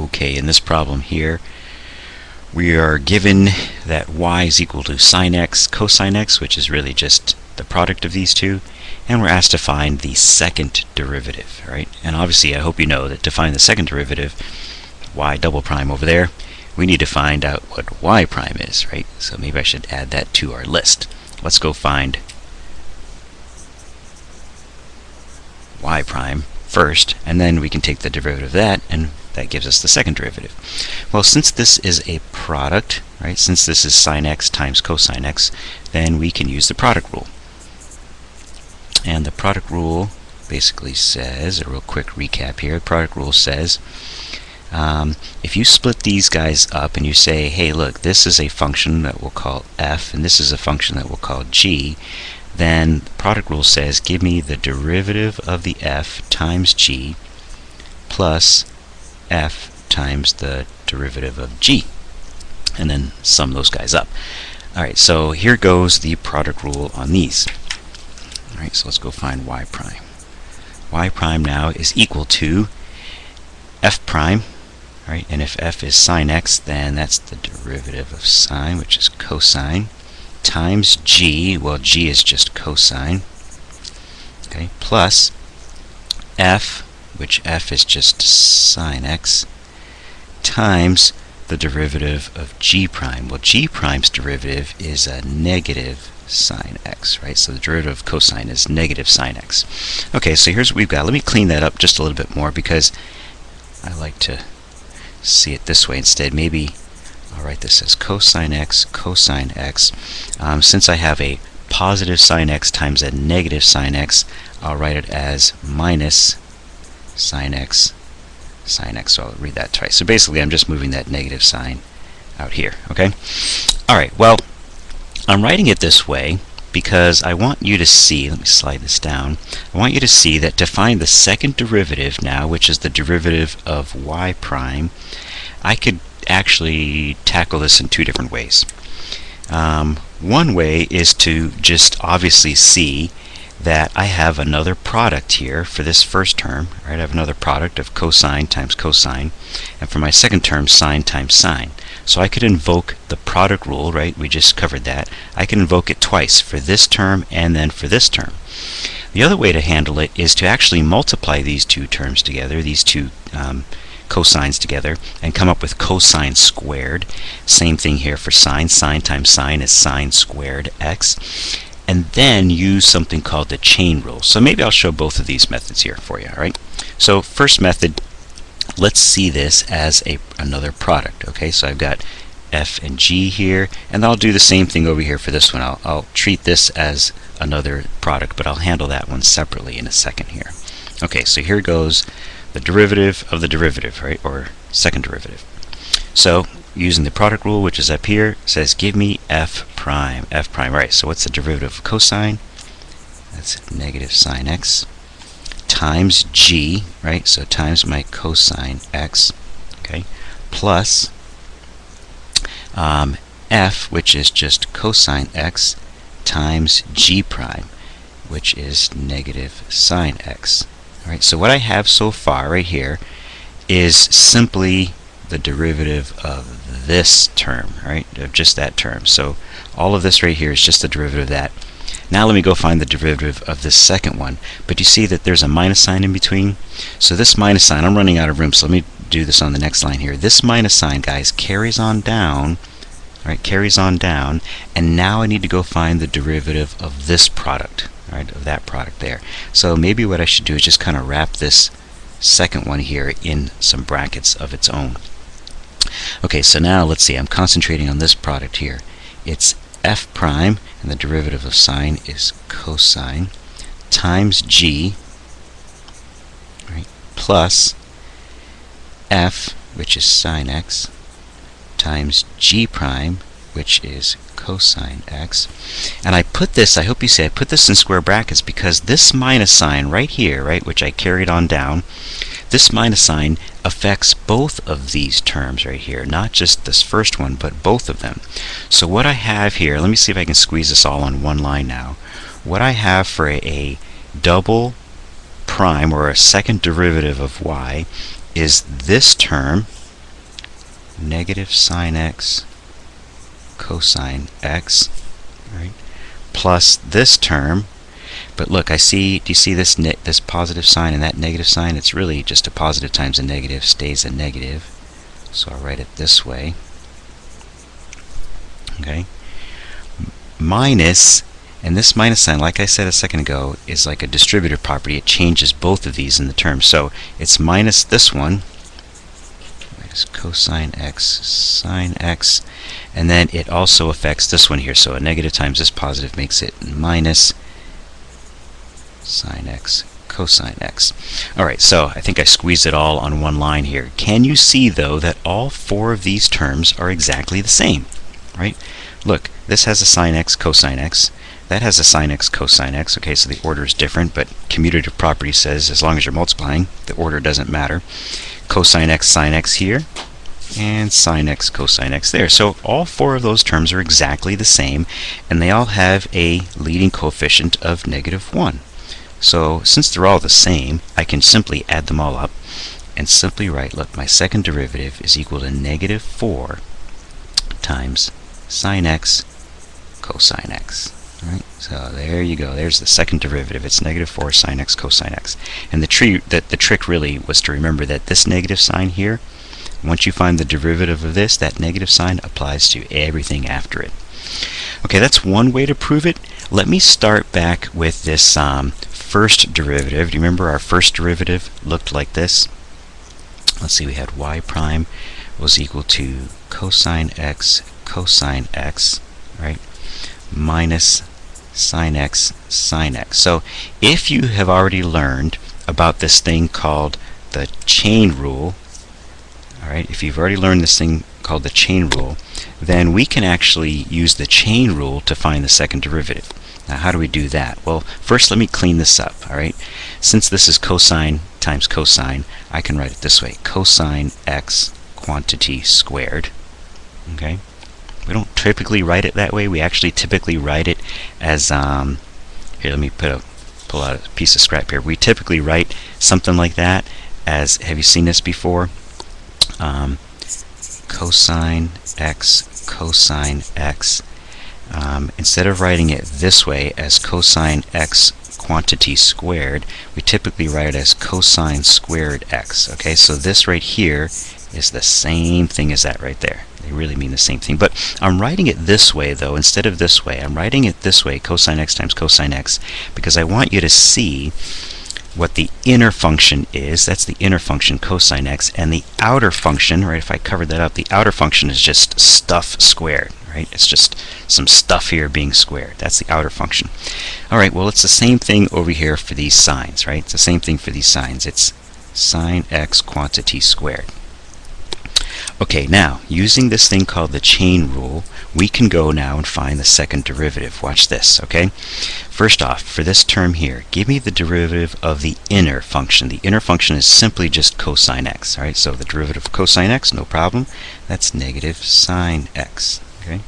Okay, in this problem here, we are given that y is equal to sine x cosine x, which is really just the product of these two, and we're asked to find the second derivative, right? And obviously I hope you know that to find the second derivative, y double prime over there, we need to find out what y prime is, right? So maybe I should add that to our list. Let's go find y prime first, and then we can take the derivative of that, and that gives us the second derivative. Well, since this is a product, right, since this is sine x times cosine x, then we can use the product rule. And the product rule basically says, a real quick recap here, the product rule says, if you split these guys up and you say, hey, look, this is a function that we'll call f, and this is a function that we'll call g, then the product rule says, give me the derivative of the f times g plus f times the derivative of g, and then sum those guys up. Alright, so here goes the product rule on these. Alright, so let's go find y prime. Y prime now is equal to f prime, right? And if f is sine x, then that's the derivative of sine, which is cosine, times g, well, g is just cosine, okay, plus f, which f is just sine x, times the derivative of g prime. Well, g prime's derivative is a negative sine x, right? So the derivative of cosine is negative sine x. Okay, so here's what we've got. Let me clean that up just a little bit more because I like to see it this way instead. Maybe I'll write this as cosine x cosine x. Since I have a positive sine x times a negative sine x, I'll write it as minus sine x sine x. So I'll read that twice. So basically I'm just moving that negative sign out here, okay? Alright, well, I'm writing it this way because I want you to see, let me slide this down, I want you to see that to find the second derivative now, which is the derivative of y prime, I could actually tackle this in two different ways. One way is to just obviously see that I have another product here for this first term, right? I have another product of cosine times cosine, and for my second term, sine times sine. So I could invoke the product rule, right? We just covered that. I can invoke it twice, for this term and then for this term. The other way to handle it is to actually multiply these two terms together, these two cosines together, and come up with cosine squared. Same thing here for sine. Sine times sine is sine squared x. And then use something called the chain rule. So maybe I'll show both of these methods here for you, all right? So first method, let's see this as another product. Okay, so I've got f and g here, and I'll do the same thing over here for this one. I'll treat this as another product, but I'll handle that one separately in a second here. Okay, so here goes the derivative of the derivative, right, or second derivative. So using the product rule, which is up here, says give me f prime, right? So what's the derivative of cosine? That's negative sine x times g, right? So times my cosine x, okay, plus f, which is just cosine x, times g prime, which is negative sine x. All right, so what I have so far right here is simply the derivative of this term, right, of just that term. So all of this right here is just the derivative of that. Now let me go find the derivative of this second one. But you see that there's a minus sign in between? So this minus sign, I'm running out of room, so let me do this on the next line here. This minus sign, guys, carries on down, right, carries on down, and now I need to go find the derivative of this product, right, of that product there. So maybe what I should do is just kind of wrap this second one here in some brackets of its own. Okay, so now let's see, I'm concentrating on this product here. It's f prime, and the derivative of sine is cosine, times g, right, plus f, which is sine x, times g prime, which is cosine x. And I put this, I hope you see, I put this in square brackets because this minus sign right here, right, which I carried on down, this minus sign affects both of these terms right here, not just this first one, but both of them. So what I have here, let me see if I can squeeze this all on one line now. What I have for a double prime, or a second derivative of y, is this term, negative sine x cosine x, right, plus this term. But look, do you see this this positive sign and that negative sign? It's really just a positive times a negative stays a negative. So I'll write it this way. Okay. Minus, and this minus sign, like I said a second ago, is like a distributive property. It changes both of these in the term. So it's minus this one, minus cosine x sine x, and then it also affects this one here. So a negative times this positive makes it minus sine x cosine x. Alright, so I think I squeezed it all on one line here. Can you see, though, that all four of these terms are exactly the same? Right? Look, this has a sine x cosine x. That has a sine x cosine x. Okay, so the order is different, but commutative property says as long as you're multiplying, the order doesn't matter. Cosine x sine x here, and sine x cosine x there. So all four of those terms are exactly the same, and they all have a leading coefficient of -1. So since they're all the same, I can simply add them all up and simply write, look, my second derivative is equal to -4 times sine x cosine x. Right? So there you go. There's the second derivative. It's -4 sine x cosine x. And the trick really was to remember that this negative sign here, once you find the derivative of this, that negative sign applies to everything after it. Okay, that's one way to prove it. Let me start back with this first derivative. Do you remember our first derivative looked like this? Let's see, we had y prime was equal to cosine x cosine x, right, minus sine x sine x. So if you have already learned about this thing called the chain rule, all right, if you've already learned this thing called the chain rule, then we can actually use the chain rule to find the second derivative. Now, how do we do that? Well, first let me clean this up, all right? Since this is cosine times cosine, I can write it this way: cosine x quantity squared, okay? We don't typically write it that way. We actually typically write it as, here, let me pull out a piece of scrap here. We typically write something like that as, have you seen this before? Cosine x cosine x. Instead of writing it this way as cosine x quantity squared, we typically write it as cosine squared x. Okay, so this right here is the same thing as that right there. They really mean the same thing. But I'm writing it this way, though, instead of this way. I'm writing it this way, cosine x times cosine x, because I want you to see what the inner function is. That's the inner function, cosine x, and the outer function, right, if I covered that up, the outer function is just stuff squared, right? It's just some stuff here being squared. That's the outer function. All right, well, it's the same thing over here for these signs, right? It's the same thing for these signs. It's sine x quantity squared. Okay, now, using this thing called the chain rule, we can go now and find the second derivative. Watch this, okay? First off, for this term here, give me the derivative of the inner function. The inner function is simply just cosine x, all right? So the derivative of cosine x, no problem. That's negative sine x, okay?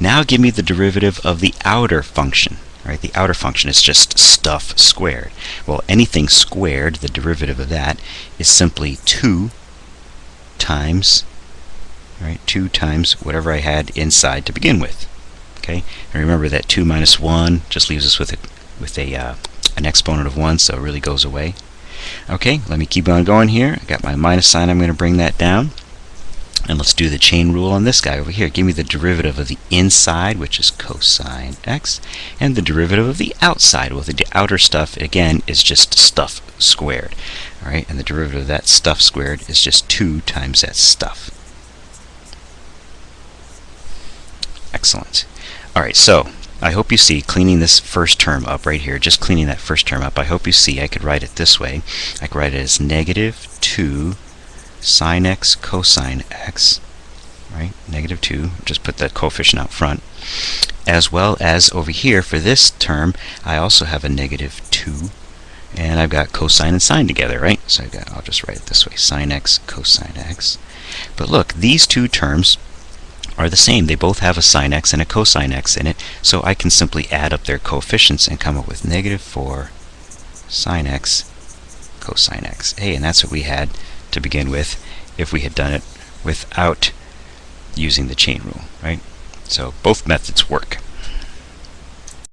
Now give me the derivative of the outer function. Right, the outer function is just stuff squared. Well, anything squared, the derivative of that is simply 2 times, right, 2 times whatever I had inside to begin with. Okay, and remember that 2 minus 1 just leaves us with an exponent of 1, so it really goes away. Okay, let me keep on going here. I got my minus sign. I'm going to bring that down. And let's do the chain rule on this guy over here. Give me the derivative of the inside, which is cosine x, and the derivative of the outside. Well, the outer stuff, again, is just stuff squared. All right, and the derivative of that stuff squared is just 2 times that stuff. Excellent. All right, so I hope you see, cleaning this first term up right here, just cleaning that first term up, I hope you see I could write it this way. I could write it as -2 sine x cosine x, right? -2, just put the coefficient out front. As well as over here for this term, I also have a -2, and I've got cosine and sine together, right? So I'll just write it this way, sine x cosine x. But look, these two terms are the same. They both have a sine x and a cosine x in it, so I can simply add up their coefficients and come up with -4 sine x cosine x. Hey, and that's what we had to begin with if we had done it without using the chain rule, right? So both methods work.